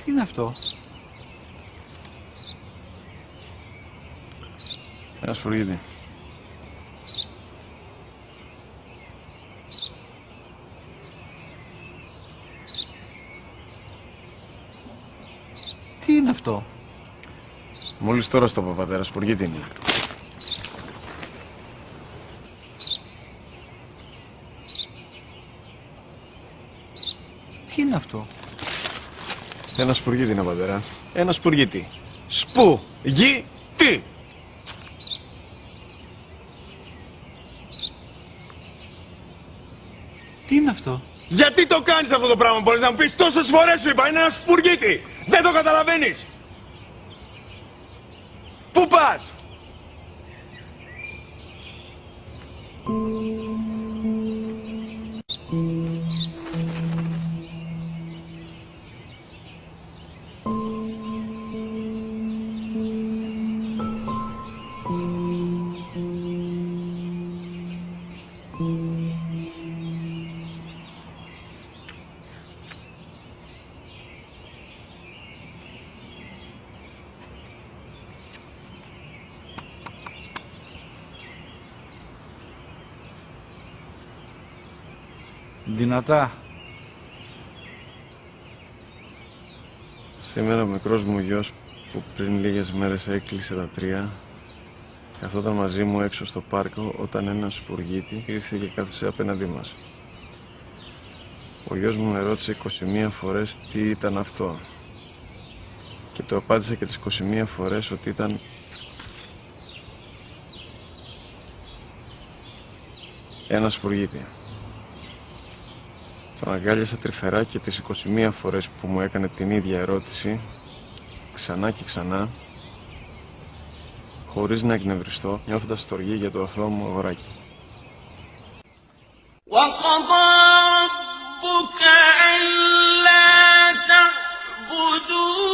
Τι είναι αυτό? Ένα σπουργίτη. Τι είναι αυτό? Μόλις τώρα στο πατέρα, σπουργίτη είναι. Τι είναι αυτό? Ένα σπουργίτη είναι, πατέρα. Ένα σπουργίτη. Σπου-γι-τι! Τι είναι αυτό? Γιατί το κάνεις αυτό το πράγμα, μπορείς να μου πεις? Τόσες φορές σου είπα, είναι ένα σπουργίτη! Δεν το καταλαβαίνεις! Πού πας? Δυνατά. Σήμερα ο μικρός μου γιος που πριν λίγες μέρες έκλεισε τα 3 καθόταν μαζί μου έξω στο πάρκο όταν ένας σπουργίτη ήρθε και κάθισε απέναντί μας. Ο γιος μου με ρώτησε 21 φορές τι ήταν αυτό και το απάντησα και τις 21 φορές ότι ήταν ένα σπουργίτη. Τον αγκάλιασα τρυφερά και τις 21 φορές που μου έκανε την ίδια ερώτηση, ξανά και ξανά, χωρίς να εκνευριστώ, νιώθοντας στοργή για το αθώο μου αγοράκι. وَقَضَى رَبُّكَ أَلَّا تَعْبُدُوا